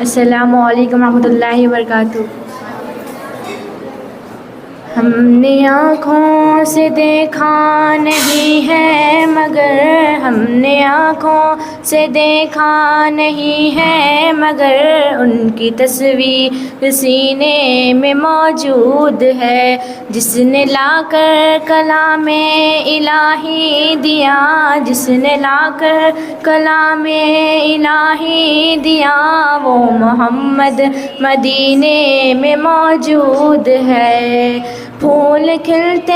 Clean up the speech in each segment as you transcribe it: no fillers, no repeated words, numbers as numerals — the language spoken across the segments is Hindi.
अस्सलामु अलैकुम रहमतुल्लाहि व बरकातुहू। हमने आँखों से देखा नहीं है मगर, हमने आँखों से देखा नहीं है मगर, उनकी तस्वीर सीने में मौजूद है। जिसने लाकर कलामे इलाही दिया, जिसने लाकर कलामे इलाही दिया, वो मोहम्मद मदीने में मौजूद है। फूल खिलते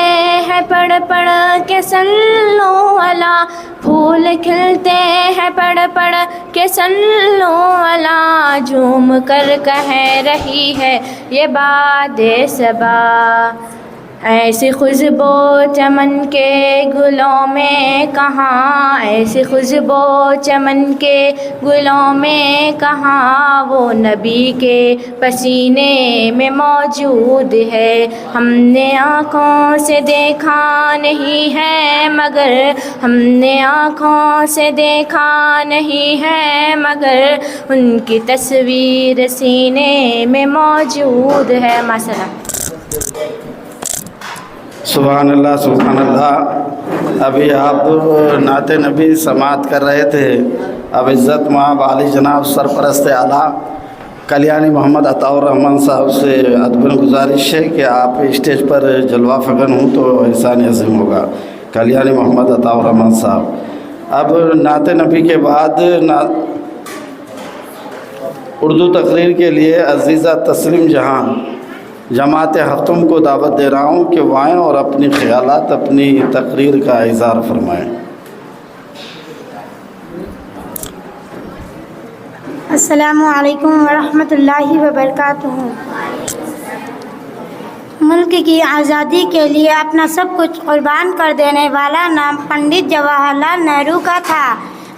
हैं पढ़ पढ़ के सल्लो अला, फूल खिलते हैं पढ़ पढ़ के सल्लो अला, झूम कर कह रही है ये बादे सबा। ऐसी खुशबू चमन के गुलों में कहाँ, ऐसी खुशबू चमन के गुलों में कहाँ, वो नबी के पसीने में मौजूद है। हमने आँखों से देखा नहीं है मगर, हमने आँखों से देखा नहीं है मगर, उनकी तस्वीर सीने में मौजूद है। माशाअल्लाह। सुभान अल्लाह सुभान अल्लाह। अभी आप नाते नबी समात कर रहे थे। अब इज़्ज़त माब आली जनाब सरपरस्त आला कल्याणी मोहम्मद अताउर रहमान साहब से अदबन गुजारिश है कि आप स्टेज पर जलवा फ़गन हूँ तो एहसान अज़ीम होगा। कल्याणी मोहम्मद अताउर रहमान साहब। अब नाते नबी के बाद उर्दू तकरीर के लिए अज़ीज़ा तस्लीम जहाँ जमात हफ्तम को दावत दे रहा हूँ कि वो आएँ और अपनी ख़यालात अपनी तकरीर का इज़हार फरमाएँ। अस्सलामु अलैकुम वरहमतुल्लाहि वबरकातुहू। मुल्क की आज़ादी के लिए अपना सब कुछ कुर्बान कर देने वाला नाम पंडित जवाहरलाल नेहरू का था।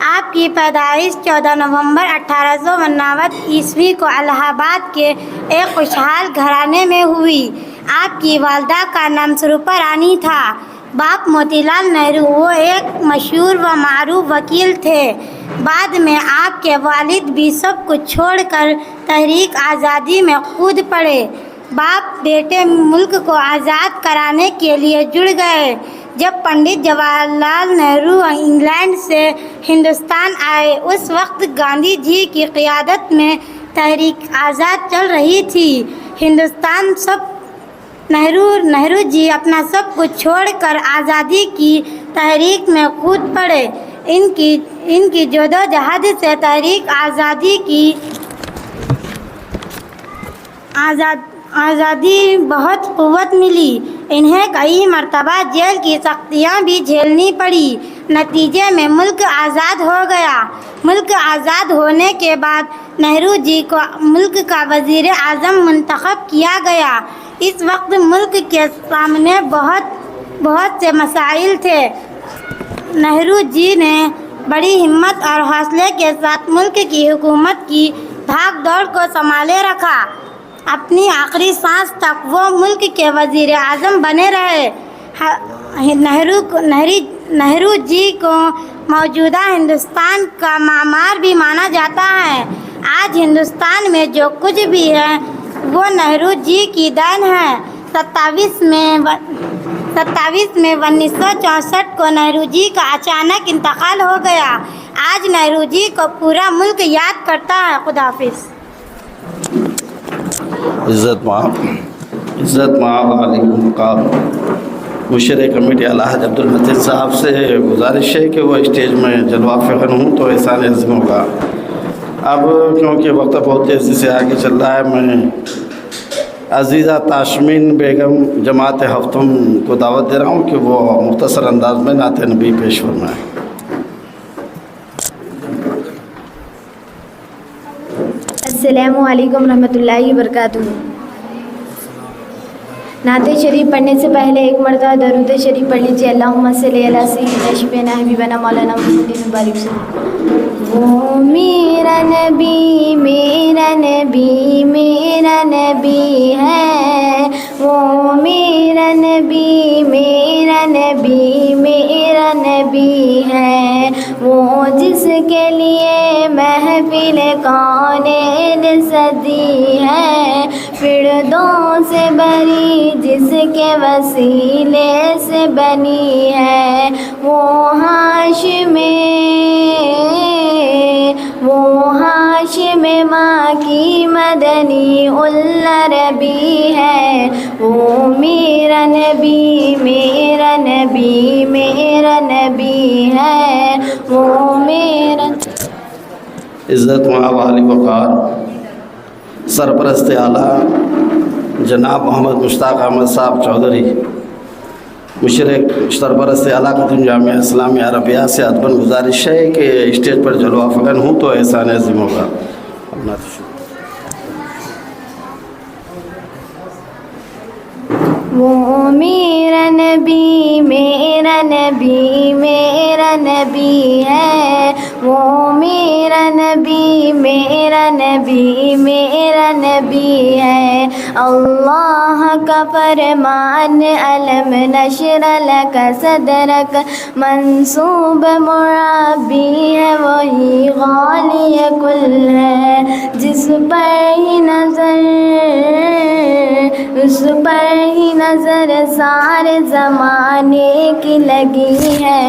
आपकी पैदाइश 14 नवंबर 1852 ईस्वी को इलाहाबाद के एक खुशहाल घराने में हुई। आपकी वालदा का नाम स्वरूपा रानी था। बाप मोतीलाल नेहरू वो एक मशहूर व मारूफ वकील थे। बाद में आपके वालिद भी सब कुछ छोड़कर तहरीक आज़ादी में कूद पड़े। बाप बेटे मुल्क को आज़ाद कराने के लिए जुड़ गए। जब पंडित जवाहरलाल नेहरू इंग्लैंड से हिंदुस्तान आए उस वक्त गांधी जी की क़ियादत में तहरीक आज़ाद चल रही थी। हिंदुस्तान सब नेहरू जी अपना सब कुछ छोड़कर आज़ादी की तहरीक में कूद पड़े। इनकी जद्दोजहद से तहरीक आज़ादी बहुत क़ुव्वत मिली। इन्हें कई मरतबा जेल की सख्तियाँ भी झेलनी पड़ी। नतीजे में मुल्क आज़ाद हो गया। मुल्क आज़ाद होने के बाद नेहरू जी को मुल्क का वज़ीर आज़म मुंतखब किया गया। इस वक्त मुल्क के सामने बहुत से मसाइल थे। नेहरू जी ने बड़ी हिम्मत और हौसले के साथ मुल्क की हुकूमत की भाग दौड़ को संभाले रखा। अपनी आखिरी सांस तक वो मुल्क के वज़ीर आज़म बने रहे। नेहरू जी को मौजूदा हिंदुस्तान का मामार भी माना जाता है। आज हिंदुस्तान में जो कुछ भी है वो नेहरू जी की देन है। 27 में 1964 को नेहरू जी का अचानक इंतकाल हो गया। आज नेहरू जी को पूरा मुल्क याद करता है। खुदा हाफिज़। इज़्ज़त माब आली मुक़ाम मुशर कमेटी अलहाज अब्दुल मतीन साहब से गुजारिश है कि वो स्टेज में जलवा फ़गन हूँ तो एहसान अज़ीम होगा। अब क्योंकि वक्त बहुत तेज़ी से आगे चल रहा है, मैं अज़ीज़ा ताशमीन बेगम जमात हफ्तम को दावत दे रहा हूँ कि वो मुख्तसर अंदाज में नाते नबी पेश फरमाएँ। अस्सलामु अलैकुम रहमतुल्लाहि व बरकातुहू। नाते शरीफ पढ़ने से पहले एक मरतबा दरूद शरीफ पढ़ लीजिए। अल्लाहुम्मा सल्ली अला सय्यिदिना शफीना हबीबना मौलाना मुहम्मदिन मुबारक सल्लल्लाहु। वो मेरा नबी मेरा नबी मेरा नबी है, वो वो मेरा नबी मेरा नबी मेरा नबी है, वो जिसके लिए महफिल कौनेन सजी है, फिरदौस से बरी जिसके वसीले से बनी है, वो हाशिम माँ की मदनी उल्ला रबी है, वो मेरा नबी मेरा नबी मेरा नबी है, वो मेरा इज़्ज़त वाली वक़ार सरपरस्त आला जनाब मोहम्मद मुश्ताक अहमद साहब चौधरी मुशरक सरपरस्त आला खतीम जामिया इस्लामिया अरबिया से अदबन गुजारिश है कि स्टेज पर जलवा फ़गन हूँ तो एहसान अज़ीम होगा। अपना वो मेरा नबी मेरा नबी मेरा नबी है, वो मेरा नबी मेरा नबी मेरा नबी है, अल्लाह का फरमान अलम नशर लक सदरक मंसूब मुराबी है, वही गालिय कुल है, जिस पर ही नज़र सारे ज़माने की लगी है,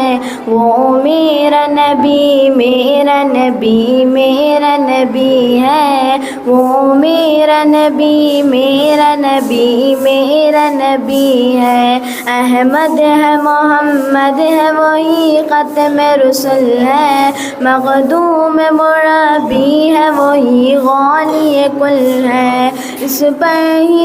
वो मेरा नबी मेरा नबी मेरा नबी है, वो मेरा नबी मेरा नबी मेरा नबी है, अहमद है मोहम्मद है वही ख़त्म रुsul है, मखदूम मुराबी है वही गाली कुल है, इस पर ही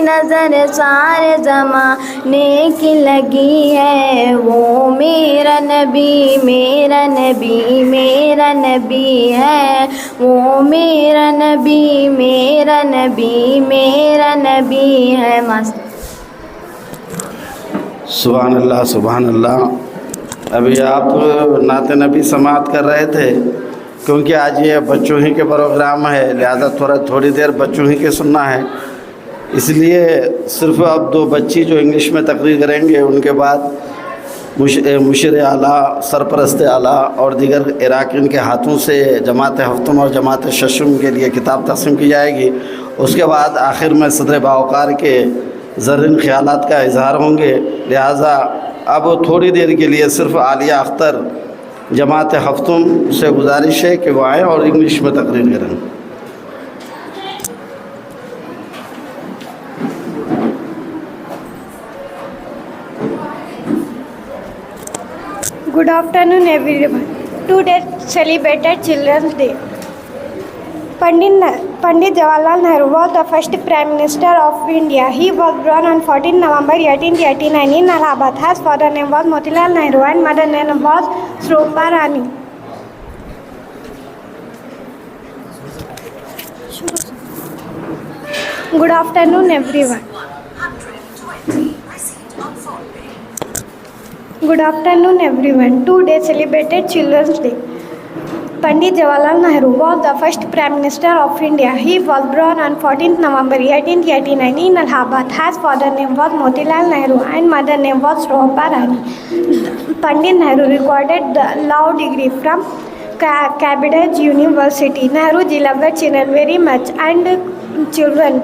नज़र सारे ज़माने की लगी है, वो मेरा नबी मेरा नबी मेरा नबी है, वो मेरा नबी मेरा नबी मेरा नबी है। मस्त सुभान अल्लाह सुभान अल्लाह। अभी आप नाते नबी समात कर रहे थे, क्योंकि आज ये बच्चों ही के प्रोग्राम है, लिहाजा थोड़ी देर बच्चों ही के सुनना है, इसलिए सिर्फ अब 2 बच्ची जो इंग्लिश में तकरीर करेंगे, उनके बाद मुशीर आला सरपरस्त आला और दीगर इराकीन के हाथों से जमात हफ्तम और जमात शशम के लिए किताब तक़सीम की जाएगी। उसके बाद आखिर में सदर बावकार के ज़र्रीन ख़यालात का इजहार होंगे, लिहाजा अब थोड़ी देर के लिए सिर्फ आलिया अख्तर जमात हफ्तम से गुजारिश है कि वो आएँ और इंग्लिश में तकरीर करें। Good afternoon, everyone. Today celebrated Children's Day. Pandit Jawaharlal Nehru was the first Prime Minister of India. He was born on 14 November 1889 in Allahabad. His father name was Motilal Nehru and mother name was Shroba Rani. Good afternoon, everyone. Good afternoon, everyone. Today celebrated Children's Day. Pandit Jawaharlal Nehru was the first Prime Minister of India. He was born on 14th November 1889 in Allahabad. His father name was Motilal Nehru and mother name was Shroba Rani. Pandit Nehru recorded the law degree from Cambridge University. Nehruji loved children very much and children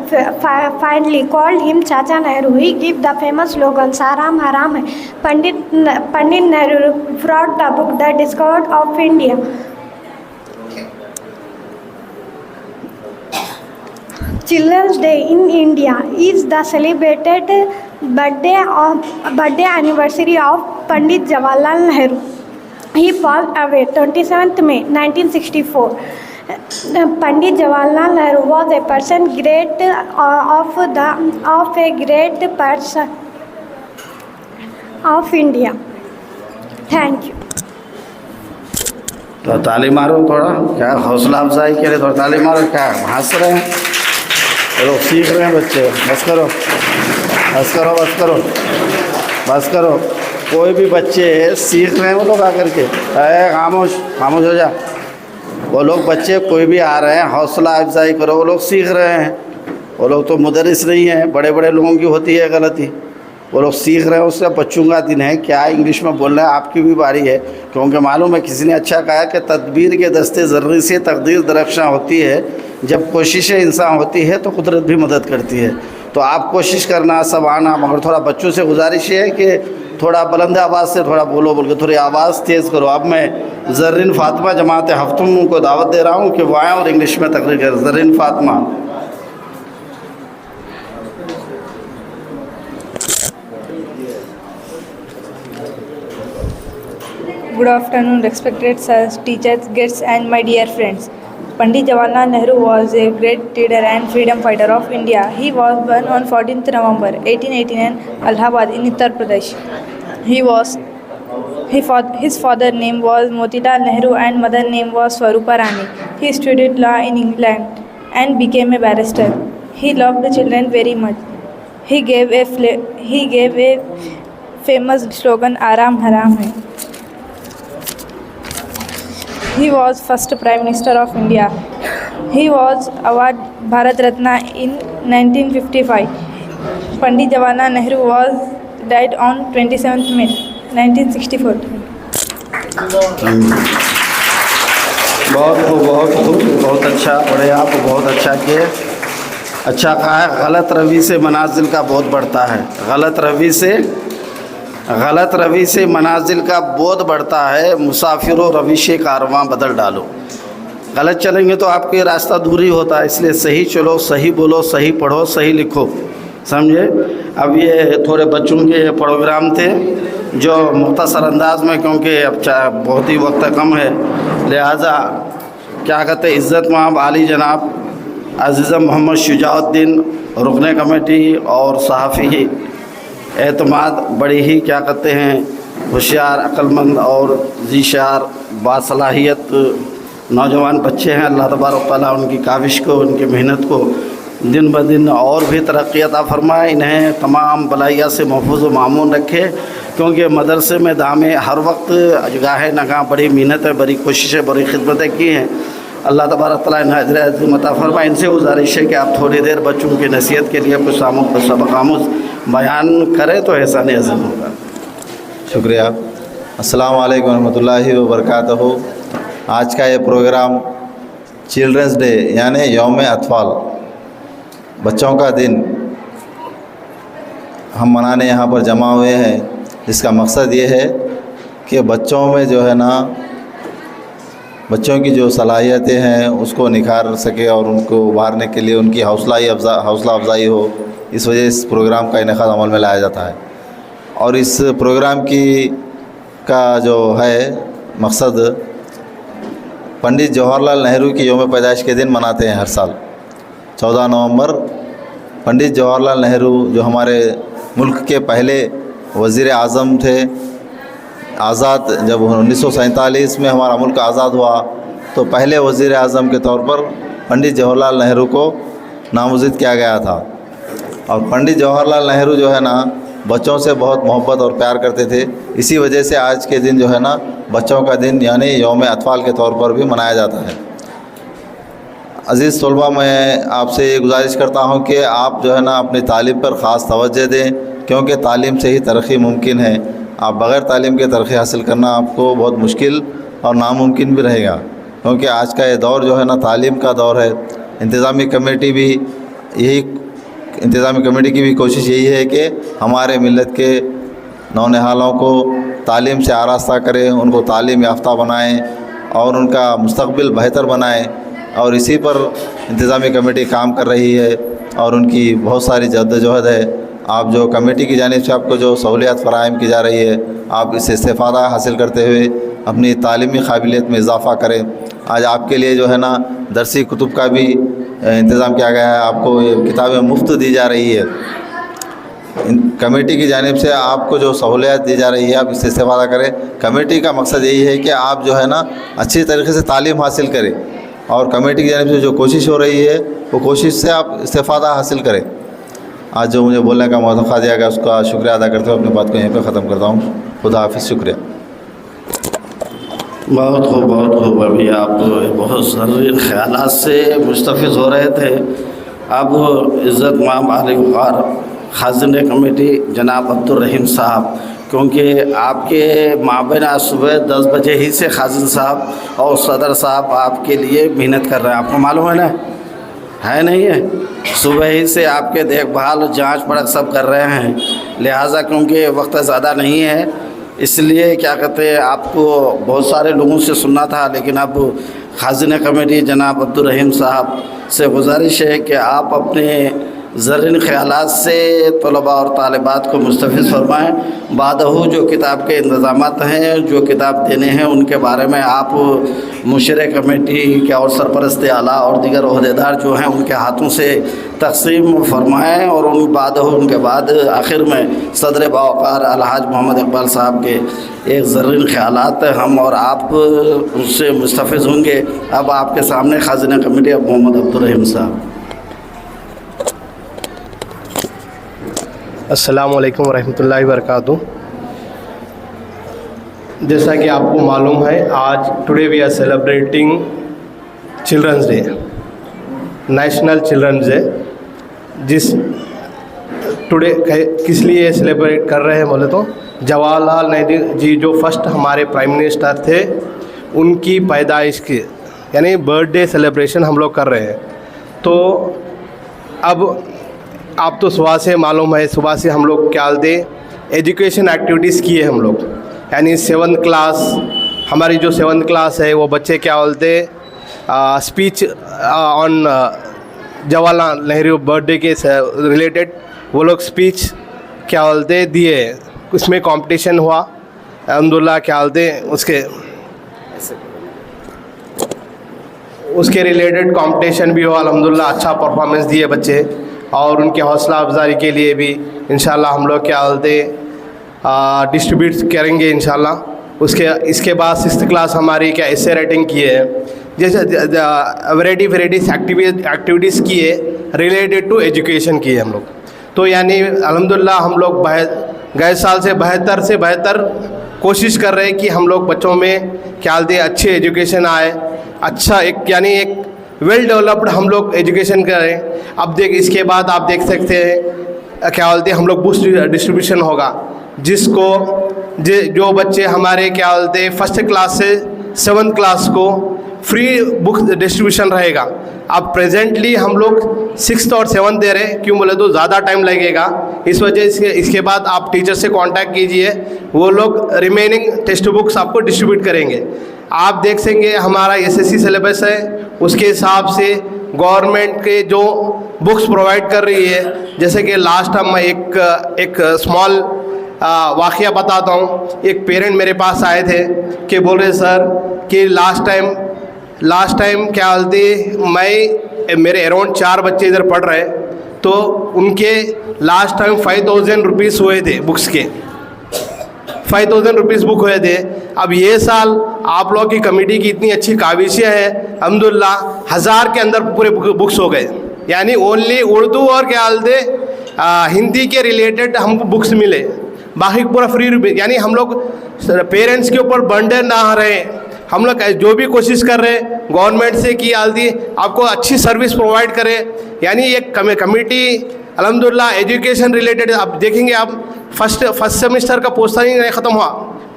finally called him Chacha Nehru. He gave the famous slogan Saram Haram Hai. Pandit Nehru wrote the book The Discovery of India. Children's Day in India is the celebrated birthday anniversary of Pandit Jawaharlal Nehru. He passed away 27th May 1964. Pandit Jawaharlal Nehru was a person of India. Thank you. तो ताली मारो थोड़ा, क्या हौसला अफजाई के लिए थोड़ा ताली मारो। क्या हंस रहे हैं लोग, सीख रहे हैं बच्चे। बस करो बस करो बस करो बस करो। कोई भी बच्चे सीख रहे हैं वो लोग आकर के, खामोश खामोश हो जा। वो लोग बच्चे कोई भी आ रहे हैं, हौसला अफजाई करो, वो लोग सीख रहे हैं। वो लोग तो मुदरिस नहीं हैं, बड़े बड़े लोगों की होती है गलती। वो लोग सीख रहे हैं, उससे बच्चों का दिन है, क्या इंग्लिश में बोल रहे हैं, आपकी भी बारी है। क्योंकि मालूम है किसी ने अच्छा कहा कि तदबीर के दस्ते ज़र्री से तकदीर दरख्शां होती है। जब कोशिशें इंसान होती है तो कुदरत भी मदद करती है। तो आप कोशिश करना, सब आना, मगर थोड़ा बच्चों से गुजारिश है कि थोड़ा बुलंद आवाज़ से थोड़ा बोलो, बोल के थोड़ी आवाज़ तेज़ करो। अब मैं ज़र्रीन फ़ातिमा जमात हफ्तुम को दावत दे रहा हूँ कि वो आएँ और इंग्लिश में तकरीर करें। ज़र्रीन Fatima. Good afternoon, respected sirs, teachers, guests, and my dear friends. Pandit Jawaharlal Nehru was a great leader and freedom fighter of India. He was born on 14th November 1889 in Allahabad in Uttar Pradesh. His father's name was Motilal Nehru and mother name was Swarupa Rani. He studied law in England and became a barrister. He loved children very much. He gave a famous slogan, "Aram Haram Hai." He was first Prime Minister of India. He was awarded Bharat Ratna in 1955. Pandit Jawaharlal Nehru was died on 27th May 1964. बहुत खूब, बहुत खूब, बहुत अच्छा पढ़े आप, बहुत अच्छा किए। अच्छा कहा है, गलत रवि से मनाजिल का बोध बढ़ता है। गलत रवि से मनाजिल का बोध बढ़ता है। मुसाफिरों रविश कारवां बदल डालो। गलत चलेंगे तो आपके रास्ता दूर ही होता है, इसलिए सही चलो, सही बोलो, सही पढ़ो, सही लिखो, समझे। अब ये थोड़े बच्चों के प्रोग्राम थे जो मुख्तसर अंदाज में, क्योंकि अब बहुत ही वक्त कम है, लिहाजा क्या कहते हैं, इज़्ज़त माब आली जनाब अज़ीज़म मोहम्मद शुजाउद्दीन रुकने कमेटी और सहाफ़ी एतमाद, बड़ी ही क्या कहते हैं होशियार, अक्लमंद और ज़ीशार बासलाहियत नौजवान बच्चे हैं। अल्लाह तबारक तआला उनकी काविश को, उनकी मेहनत को दिन ब दिन और भी तरक्की अता फरमाए। इन्हें तमाम बलाइया से महफूज व मामून रखे, क्योंकि मदरसे में दामे हर वक्त जगह नगाह बड़ी मेहनतें, बड़ी कोशिशें, बड़ी खिदमतें की हैं। अल्लाह तबारक तआला इन्हें अजर अज़ीम अता फरमाए। इनसे गुजारिश है कि आप थोड़ी देर बच्चों की नसीहत के लिए कुछ सबक आमूज़ बयान करें तो एहसान अज़ीम होगा। शुक्रिया। अस्सलाम वालेकुम रहमतुल्लाहि व बरकातहू। आज का ये प्रोग्राम चिल्ड्रंस डे यानी यौम अतफ़ाल, बच्चों का दिन हम मनाने यहाँ पर जमा हुए हैं, जिसका मकसद ये है कि बच्चों में जो है ना, बच्चों की जो सलाहियतें हैं उसको निखार सके और उनको उभारने के लिए उनकी हौसला अफजाई हो, इस वजह इस प्रोग्राम का इनेकाद अमल में लाया जाता है। और इस प्रोग्राम का जो है मकसद, पंडित जवाहरलाल नेहरू की यौम पैदाइश के दिन मनाते हैं हर साल 14 नवंबर। पंडित जवाहरलाल नेहरू जो हमारे मुल्क के पहले वज़ीर आज़म थे, आज़ाद जब 1947 में हमारा मुल्क आज़ाद हुआ तो पहले वज़ीर आज़म के तौर पर पंडित जवाहरलाल नेहरू को नामज़द किया गया था। और पंडित जवाहरलाल नेहरू जो है ना, बच्चों से बहुत मोहब्बत और प्यार करते थे। इसी वजह से आज के दिन जो है ना, बच्चों का दिन यानी यौम अतफ़ाल के तौर पर भी मनाया जाता है। अज़ीज़ तलबा, मैं आपसे ये गुजारिश करता हूँ कि आप जो है ना अपनी तालीम पर ख़ास तवज्जो दें, क्योंकि तालीम से ही तरक्की मुमकिन है। आप बग़ैर तालीम के तरक्की हासिल करना आपको बहुत मुश्किल और नामुमकिन भी रहेगा, क्योंकि आज का ये दौर जो है ना तालीम का दौर है। इंतज़ामी कमेटी की भी कोशिश यही है कि हमारे मिलत के नौनिहालों को तालीम से आरास्ता करें, उनको तालीम याफ्ता बनाएं और उनका मुस्तक़बिल बेहतर बनाएं। और इसी पर इंतज़ामी कमेटी काम कर रही है और उनकी बहुत सारी जद्दोजहद है। आप जो कमेटी की जानिब से आपको जो सहूलियत फ़राहम की जा रही है, आप इससे इस्तेफ़ादा हासिल करते हुए अपनी तालीमी काबिलियत में इजाफ़ा करें। आज आपके लिए जो है ना दरसी कुतुब का भी इंतज़ाम किया गया है, आपको ये किताबें मुफ्त दी जा रही है। कमेटी की जानिब से आपको जो सहूलियत दी जा रही है, आप इससे इस्तेफ़ादा करें। कमेटी का मकसद यही है कि आप जो है ना अच्छी तरीके से तालीम हासिल करें, और कमेटी की जानिब से जो कोशिश हो रही है वो कोशिश से आप इस्तेफ़ादा हासिल करें। आज जो मुझे बोलने का मौका दिया गया उसका शुक्रिया अदा करते हुए अपनी बात को यहीं पे ख़त्म करता हूँ। खुदा हाफिज़। शुक्रिया। बहुत खूब, बहुत खूब। अभी आप बहुत ज़रूरी ख्यालात से मुस्तफ़िज़ हो रहे थे अब इज़्ज़त माब आले वक़ार खाज़िन कमेटी जनाब अब्दुल रहीम साहब, क्योंकि आपके माबेन आज सुबह 10 बजे ही से खाज़िन साहब और सदर साहब आपके लिए मेहनत कर रहे हैं, आपको मालूम है ना? है नहीं है? सुबह ही से आपके देखभाल जांच परख सब कर रहे हैं। लिहाजा क्योंकि वक्त ज़्यादा नहीं है, इसलिए क्या कहते हैं, आपको बहुत सारे लोगों से सुनना था, लेकिन अब खाज़िन कमेटी जनाब अब्दुल रहीम साहब से गुजारिश है कि आप अपने ज़रीन ख़यालात से तलबा और तालिबात को मुस्तफ़िज़ फरमाएँ। बादहू जो किताब के इंतज़ामात हैं, जो किताब देने हैं, उनके बारे में आप मुशर कमेटी के और सरपरस्त आला और दीगर ओहदेदार जो हैं उनके हाथों से तक़सीम फरमाएँ। और उन बादहू उनके बाद आखिर में सदर बावक़ार अलहाज मोहम्मद इकबाल साहब के एक ज़रीन ख़यालात हम और आप उससे मुस्तफ़िज़ होंगे। अब आपके सामने खाज़िन कमेटी अब मोहम्मद अब्दुल रहीम साहब। अस्सलामु अलैकुम वरहमतुल्लाहि वबरकातुहू। जैसा कि आपको मालूम है, आज today we are celebrating children's day, national children's day. जिस टुडे किस लिए सेलिब्रेट कर रहे हैं बोले तो जवाहरलाल नेहरू जी जो फर्स्ट हमारे प्राइम मिनिस्टर थे, उनकी पैदाइश की यानी बर्थडे सेलिब्रेशन हम लोग कर रहे हैं। तो अब आप तो सुबह से मालूम है, सुबह से हम लोग क्या बोलते एजुकेशन एक्टिविटीज़ किए हम लोग, यानी 7th क्लास हमारी जो 7th क्लास है वो बच्चे क्या बोलते speech on Jawaharlal Nehru birthday के रिलेटेड वो लोग स्पीच क्या बोलते दिए। उसमें कंपटीशन हुआ अल्हम्दुलिल्लाह, क्या बोलते उसके रिलेटेड कंपटीशन भी हुआ अल्हम्दुलिल्लाह। अच्छा परफॉर्मेंस दिए बच्चे और उनके हौसला अफजाई के लिए भी इंशाल्लाह हम लोग क्या बोलते डिस्ट्रीब्यूट करेंगे इंशाल्लाह। इसके बाद 6th क्लास हमारी क्या एसे राइटिंग की है, जैसे वेराइटीज़ एक्टिविटीज़ किए रिलेटेड टू एजुकेशन किए हम लोग। तो यानी अल्हम्दुलिल्लाह हम लोग गए साल से बेहतर कोशिश कर रहे हैं कि हम लोग बच्चों में क्या बोलते अच्छी एजुकेशन आए, अच्छा एक वेल डेवलप्ड हम लोग एजुकेशन करें। अब इसके बाद आप देख सकते हैं क्या बोलते हम लोग बुक्स डिस्ट्रीब्यूशन होगा, जिसको जो बच्चे हमारे क्या बोलते 1st क्लास से 7th क्लास को फ्री बुक डिस्ट्रीब्यूशन रहेगा। अब प्रेजेंटली हम लोग 6th और 7th दे रहे हैं, क्यों बोले तो ज़्यादा टाइम लगेगा, इस वजह से इसके बाद आप टीचर से कांटेक्ट कीजिए, वो लोग रिमेनिंग टेक्स्ट बुक्स आपको डिस्ट्रीब्यूट करेंगे। आप देख सकेंगे हमारा SSC सिलेबस है, उसके हिसाब से गवर्नमेंट के जो बुक्स प्रोवाइड कर रही है। जैसे कि लास्ट टाइम मैं एक स्मॉल वाक़या बताता हूँ। एक पेरेंट मेरे पास आए थे कि बोल रहे सर कि लास्ट टाइम क्या बोलते मेरे अराउंड 4 बच्चे इधर पढ़ रहे, तो उनके लास्ट टाइम 5000 रुपीज़ हुए थे बुक्स के, 5000 रुपीज़ बुक हुए थे। अब ये साल आप लोग की कमेटी की इतनी अच्छी काविशें हैं, अल्हम्दुलिल्लाह 1000 के अंदर पूरे बुक्स हो गए, यानी ओनली उर्दू और क्या बोलते हिंदी के रिलेटेड हमको बुक्स मिले, बाकी पूरा फ्री रुपये। यानी हम लोग पेरेंट्स के ऊपर बर्डन ना रहे, हम लोग जो भी कोशिश कर रहे हैं गवर्नमेंट से कि जल्दी आपको अच्छी सर्विस प्रोवाइड करे। यानी एक कमेटी अल्हम्दुलिल्लाह एजुकेशन रिलेटेड आप देखेंगे, आप फर्स्ट सेमेस्टर का पोस्टर ही नहीं ख़त्म हुआ,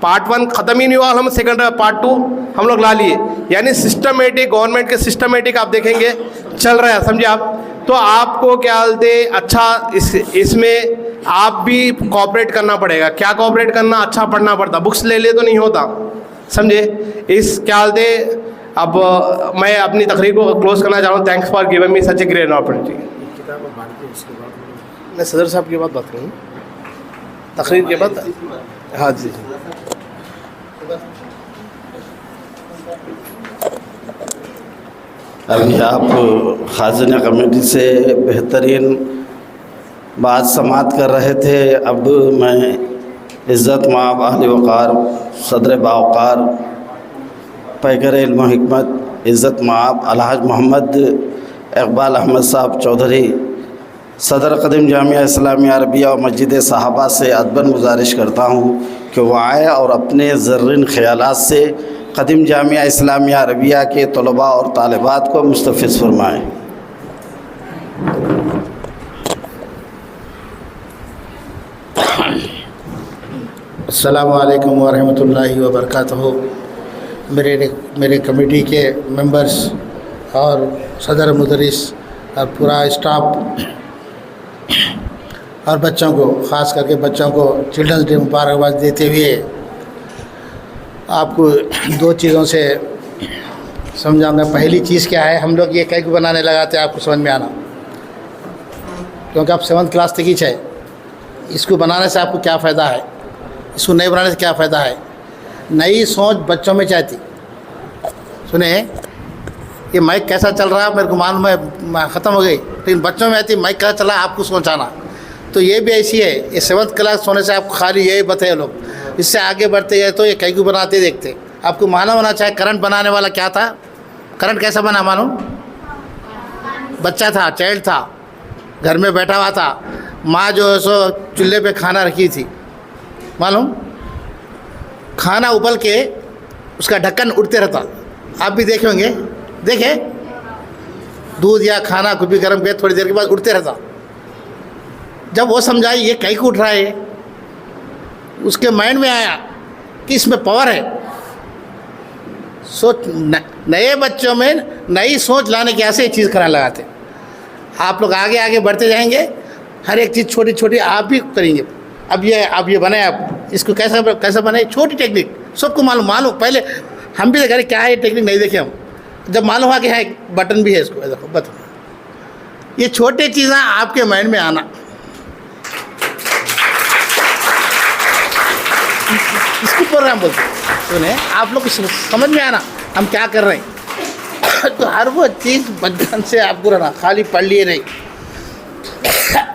पार्ट 1 ख़त्म ही नहीं हुआ, हम सेकंड पार्ट 2 हम लोग ला लिए। यानी सिस्टमेटिक गवर्नमेंट के सिस्टमेटिक आप देखेंगे चल रहा है, समझे आप। तो आपको क्या बोलते अच्छा इसमें आप भी कोऑपरेट करना पड़ेगा। क्या कोऑपरेट करना, अच्छा पढ़ना पड़ता, बुक्स ले तो नहीं होता, समझे। इस क्या बोलते अब मैं अपनी तकरीर को क्लोज करना चाह रहा हूँ। Thanks for giving me such a great opportunity. मैं सदर साहब की बात करूँ तकरीर के बाद। हाँ जी, अभी आप खाज़िन कमेटी से बेहतरीन बात समात कर रहे थे। अब मैं इज़्ज़त माब आले वक़ार सदर बावक़ार पैकर इल्म हिकमत इज़्ज़त माब अलहाज मोहम्मद इकबाल अहमद साहब चौधरी सदर कदीम जामिया इस्लामिया अरबिया और मस्जिद सहाबा से अदबन गुजारिश करता हूँ कि वह आए और अपने ज़र्रीन ख़यालात से कदीम जामिया इस्लामिया अरबिया के तलबा और तालिबात को मुस्तफ़िज़ फरमाएँ। अस्सलामु अलैकुम वरहमतुल्लाहि वबरकातुहू। मेरे कमेटी के मेंबर्स और सदर मुदरिस और पूरा स्टाफ और बच्चों को, ख़ास करके बच्चों को चिल्ड्रंस डे मुबारकबाद देते हुए आपको दो चीज़ों से समझाऊंगा। पहली चीज़ क्या है, हम लोग ये केक बनाने लगाते हैं, आपको समझ में आना, क्योंकि आप 7th क्लास तक ही है। इसको बनाने से आपको क्या फ़ायदा है, इसको नहीं बनाने से क्या फ़ायदा है। नई सोच बच्चों में चाहती। सुने, ये माइक कैसा चल रहा है मेरे को मालूम है, ख़त्म हो गई, लेकिन बच्चों में आती माइक कैसा चला आपको सोचाना। तो ये भी ऐसी है, ये 7th क्लास होने से आपको खाली यही बताए लोग, इससे आगे बढ़ते गए तो ये कैकू बनाते देखते। आपको मालूम होना चाहिए करंट बनाने वाला क्या था, करंट कैसा बना मालूम। बच्चा था, चाइल्ड था, घर में बैठा हुआ था, माँ जो है सो चूल्हे पे खाना रखी थी, मालूम, खाना उबल के उसका ढक्कन उड़ते रहता। आप भी देखे होंगे, देखे, दूध या खाना कुछ भी गर्म किया थोड़ी देर के बाद उड़ते रहता। जब वो समझाई ये कहीं को उठ रहा है, उसके माइंड में आया कि इसमें पावर है। सोच, नए बच्चों में नई सोच लाने के ऐसे चीज़ कराने लगाते। आप लोग आगे आगे बढ़ते जाएंगे, हर एक चीज़ छोटी छोटी आप भी करेंगे। अब ये बनाए, आप इसको कैसा बनाए, छोटी टेक्निक सबको मालूम। पहले हम भी देख रहे क्या है ये टेक्निक, नहीं देखे हम। जब मालूम हुआ कि है बटन भी है, इसको देखो बटन। ये छोटे चीज़ें आपके माइंड में आना, इसको प्रोग्राम बोलते हैं। सुने, आप लोग समझ में आना हम क्या कर रहे हैं। तो हर वो चीज़ बचपन से आपको रहना, खाली पढ़ लिए नहीं,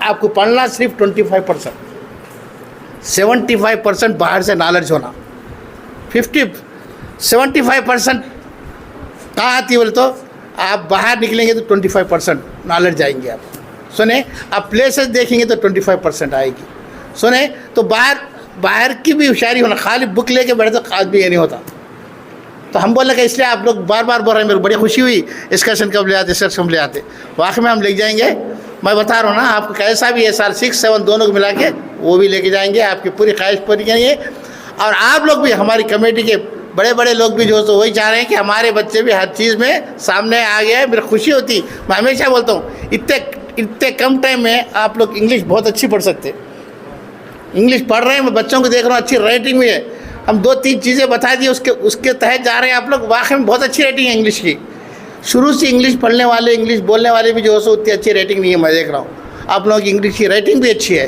आपको पढ़ना सिर्फ 25%, 75% बाहर से नॉलेज होना। 75% कहाँ आती है बोले तो आप बाहर निकलेंगे तो 25% नॉलेज जाएंगे आप। सुने, आप प्लेसेस देखेंगे तो 25% आएगी। सुने, तो बाहर की भी होशियारी होना, खाली बुक लेके बैठे तो खास भी ये नहीं होता। तो हम बोले कि इसलिए आप लोग बार बार बोल रहे हैं, मेरे को बड़ी खुशी हुई एक्सकर्शन कब ले आते, एक्सकर्शन ले आते। वाकई में हम ले जाएंगे, मैं बता रहा हूँ ना आपको, कैसा भी है साल 6, 7 दोनों को मिला के वो भी लेके जाएंगे, आपकी पूरी ख्वाहिश पूरी करेंगे। और आप लोग भी, हमारी कमेटी के बड़े बड़े लोग भी जो तो वही चाह रहे हैं कि हमारे बच्चे भी हर चीज़ में सामने आ गए। मेरी खुशी होती, मैं हमेशा बोलता हूँ इतने कम टाइम में आप लोग इंग्लिश बहुत अच्छी पढ़ सकते। इंग्लिश पढ़ रहे हैं, मैं बच्चों को देख रहा हूँ, अच्छी राइटिंग भी है। हम 2-3 चीज़ें बता दी, उसके तहत जा रहे हैं आप लोग। वाकई में बहुत अच्छी राइटिंग है इंग्लिश की। शुरू से इंग्लिश पढ़ने वाले, इंग्लिश बोलने वाले भी जो है सो उतनी अच्छी राइटिंग नहीं है, मैं देख रहा हूँ। आप लोगों की इंग्लिश की राइटिंग भी अच्छी है।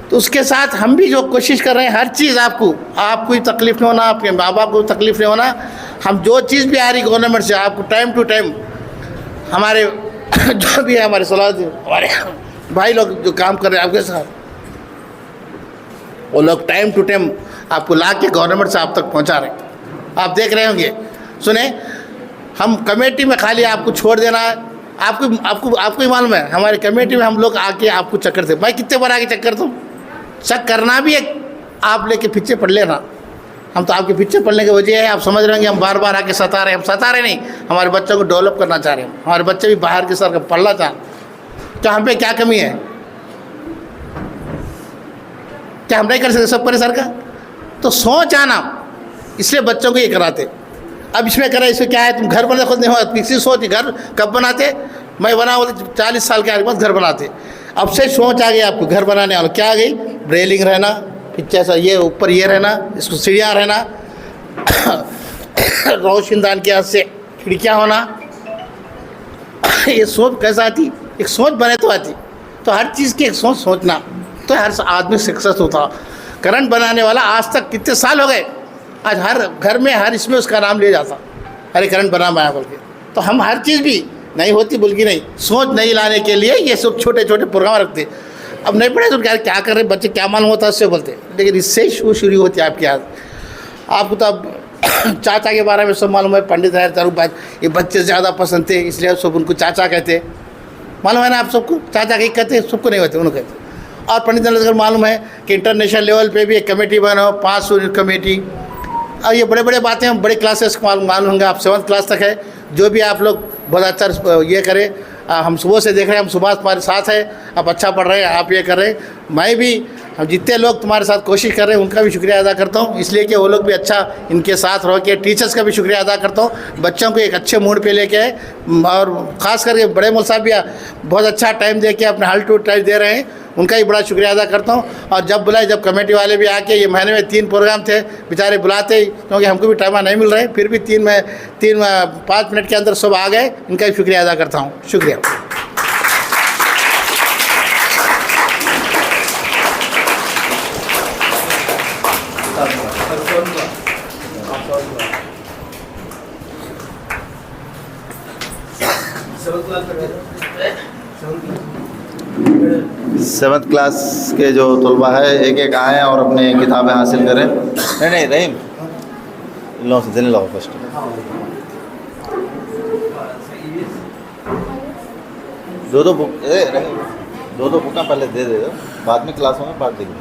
तो उसके साथ हम भी जो कोशिश कर रहे हैं, हर चीज़ आपको तकलीफ़ नहीं होना, आपके माँ बाप को तकलीफ़ नहीं होना। हम जो चीज़ भी आ रही गवर्नमेंट से, आपको टाइम टू टाइम हमारे जो भी है, हमारे हमारे भाई लोग जो काम कर रहे हैं आपके साथ, वो लोग टाइम टू टाइम आपको ला के गवर्नमेंट से आप तक पहुंचा रहे हैं। आप देख रहे होंगे। सुने, हम कमेटी में खाली आपको छोड़ देना, आपको ही मालूम है, हमारी कमेटी में हम लोग आके आपको चक्कर थे। भाई कितने बार आके चक्कर, तुम चेक करना भी एक आप लेके पीछे पढ़ लेना। हम तो आपके पीछे पढ़ने की वजह है, आप समझ रहे होंगे हम बार बार आके सता रहे हैं। हम सता रहे नहीं, हमारे बच्चों को डेवलप करना चाह रहे हैं। हमारे बच्चे भी बाहर के सर पढ़ना चाह, तो हम पे क्या कमी है, क्या हम नहीं कर सकते सब पर सर का। तो सोच आना, इसलिए बच्चों को ये कराते। अब इसमें करा, इसमें क्या है, तुम घर बना खुद नहीं हो, किसी सोच घर कब बनाते, मैं बना बोले 40 साल के आगे बाद घर बनाते। अब से सोच आ गई आपको घर बनाने वाला, क्या आ गई, रेलिंग रहना, पीछे ऐसा ये ऊपर ये रहना, इसको सीढ़ियाँ रहना, रोशनदान के हाथ से खिड़कियाँ होना। ये सोच कैसा आती, एक सोच बने तो आती। तो हर चीज़ की एक सोच सोचना, तो हर आदमी सक्सेस होता। करंट बनाने वाला आज तक कितने साल हो गए, आज हर घर में हर इसमें उसका नाम लिया जाता, अरे करंट बनाया बोल के। तो हम हर चीज़ भी नहीं होती बोल की नहीं, सोच नहीं लाने के लिए ये सब छोटे छोटे प्रोग्राम रखते। अब नहीं पढ़े तो क्या कर रहे बच्चे, क्या मालूम होता है उससे बोलते, लेकिन इससे शुरू होती है आपके याद। आपको तो अब चाचा के बारे में सब मालूम है, पंडित है तरूप भाई, ये बच्चे ज़्यादा पसंद थे इसलिए सब उनको चाचा कहते। मालूम है ना आप सबको, चाचा कहीं कहते, सबको नहीं होते, उन्होंने कहते। और पंडित नजर मालूम है कि इंटरनेशनल लेवल पे भी एक कमेटी बनाओ, 5 यूनिट कमेटी। और ये बड़े बड़े बातें हम बड़े क्लासेस मालूम होंगे, आप 7th क्लास तक है। जो भी आप लोग बहुत अच्छा ये करें, हम सुबह से देख रहे हैं, हम सुबह हमारे साथ है, आप अच्छा पढ़ रहे हैं, आप ये कर रहे हैं। मैं भी हम जितने लोग तुम्हारे साथ कोशिश कर रहे हैं उनका भी शुक्रिया अदा करता हूँ, इसलिए कि वो लोग भी अच्छा इनके साथ रह के। टीचर्स का भी शुक्रिया अदा करता हूँ, बच्चों को एक अच्छे मूड पे लेके आए, और ख़ास करके बड़े मौल साहब भी बहुत अच्छा टाइम दे के अपना हल टू टाइम दे रहे हैं, उनका भी बड़ा शुक्रिया अदा करता हूँ। और जब बुलाए, जब कमेटी वाले भी आके, ये महीने में 3 प्रोग्राम थे, बेचारे बुलाते ही, क्योंकि हमको भी टाइम नहीं मिल रहा है, फिर भी 5 मिनट के अंदर सब आ गए, इनका भी शुक्रिया अदा करता हूँ। शुक्रिया। सेवन्थ क्लास के जो तलबा है एक एक आएँ और अपने किताबें हासिल करें। नहीं रहीम, इन लोगों से देने लो फर्स्ट। दो बुक दो बुक पहले दे दो, बाद में क्लासों में बांट देंगे।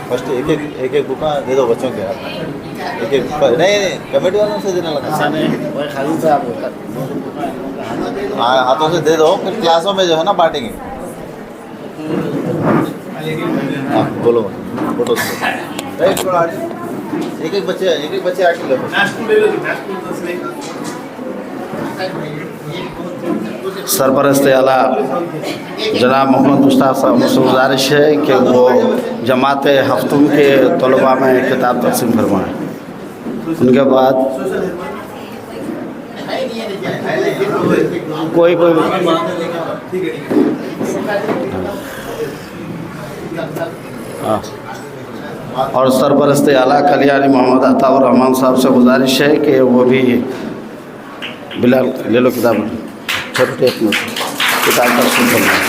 फर्स्ट एक एक बुक दे दो बच्चों के हाथ में, एक नहीं कमेटी वालों से देने लगा, हाथों से दे दो, फिर क्लासों में जो है ना बांटेंगे। हाँ बोलो, फोटो एक एक बच्चे आके लो। सरपरस्त आला जनाब मोहम्मद मुश्ताक साहब मुझसे गुजारिश है कि वो जमात हफ्तुम के तलबा में किताब तकसीम फरमाएँ। उनके बाद कोई हाँ, और सरपरस्त आला कल्याणी मोहम्मद अताउर रहमान साहब से गुजारिश है कि वो भी बिलाल ले लो किताब, छोटे अपने किताब तकसीम फरमाएँ।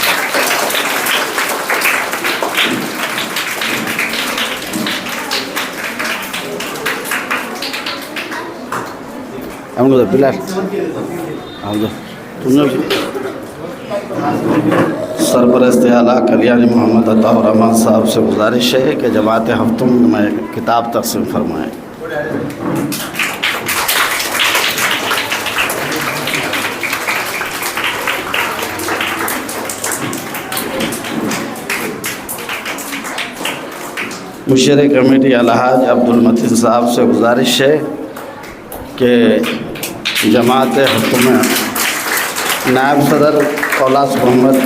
हम लोग बिलाल तुमने सरपरस्त आला कल्याणी मोहम्मद अताउर रहमान साहब से गुजारिश है कि जमात हफ्तुम में किताब तकसीम फरमाएँ। मुशीर कमेटी अलहाज अब्दुल मतीन साहब से गुजारिश है कि जमात हफ्तुम में नायब सदर कौलास मोहम्मद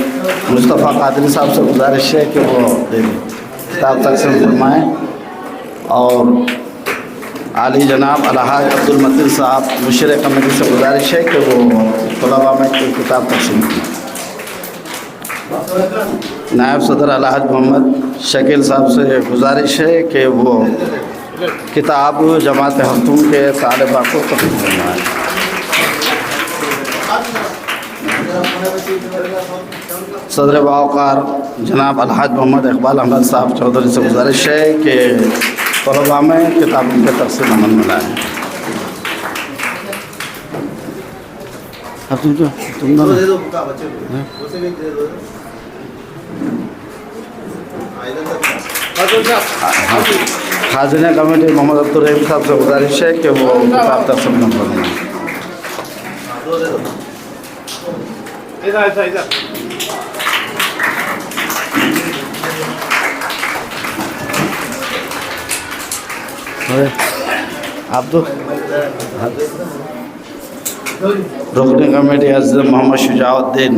मुस्तफ़ा कादरी साहब से गुजारिश है कि वो दे दें, किताब तकसीम फरमाएँ। और आली जनाब अलहाज अब्दुल मतीन साहब मुशीर कमेटी से गुजारिश है कि वो तलबा में किताब तकसीम फरमाएँ। नायब सदर अलहाज मोहम्मद शकील साहब से गुजारिश है कि वो किताब जमात हफ्तुम के तालिबा को तकसीम फरमाएँ। सदर बावकार जनाब अलहाज मोहम्मद इकबाल अहमद साहब चौधरी से गुजारिश है कि तलबा में किताबों के तकसीम अमल में लाएँ। अब तुम खाजिना कमेटी मोहम्मद अब्दुल रहीम साहब से गुजारिश है कि वो किताब तकसीम फरमाएँ। आप तो रुकनी कमेटी हज़रत मोहम्मद शुजाउद्दीन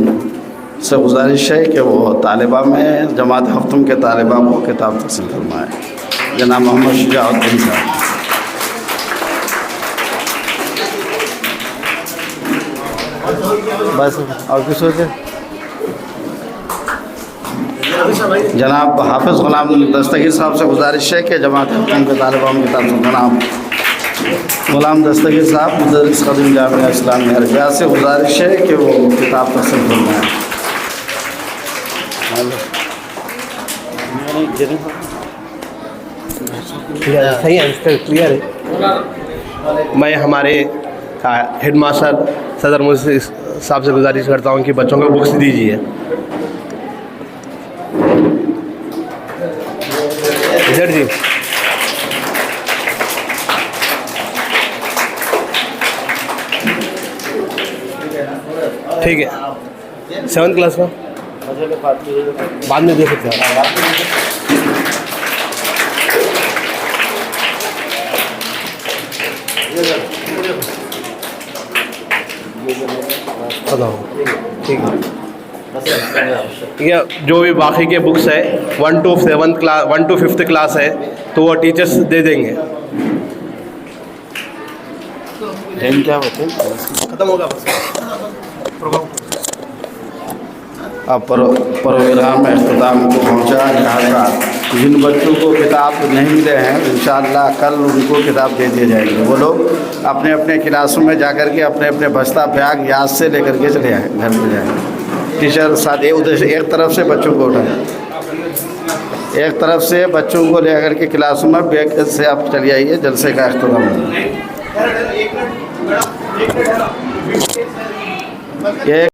से गुजारिश है कि वो तालिबा में जमात हफ्तुम के तालिबा को किताब तकसीम फरमाएँ। जनाब मोहम्मद शुजाउद्दीन साहब। बस और किस सोचे जनाब हाफिज़ ग़ुलाम दस्तगीर साहब से गुजारिश है कि जमात हफ्तुम के तालिबा में किताब जनाब ग़ुलाम दस्तगीर साहब मुदर्रिस क़दीम जामिया इस्लामिया अरबिया से गुजारिश है कि वो किताब तकसीम फरमाएँ। सही है, क्लियर है। मैं हमारे हेड मास्टर सदर मुझसे साहब से गुजारिश करता हूँ कि बच्चों को बुक्स दीजिए। इधर जी ठीक है, 7th क्लास का बाद में दे सकते हैं। ठीक है ये जो भी बाकी के बुक्स है 1 to 7th class 1 to 5th class है तो वो टीचर्स दे देंगे। क्या होते हैं खत्म होगा बस अब प्रोग्राम में अख्ताम को पहुँचा। लिहाजा जिन बच्चों को किताब नहीं मिले हैं इंशाअल्लाह कल उनको किताब दे दिए जाएंगे। वो लोग अपने अपने क्लासों में जाकर के अपने अपने बस्ता बैग याद से लेकर के चले आए, घर में जाएँ। टीचर साथ उधर से एक तरफ से बच्चों को उठाए, एक तरफ से बच्चों को लेकर के क्लासों में बैग से आप चले आइए। जलसे का अख्ताम एक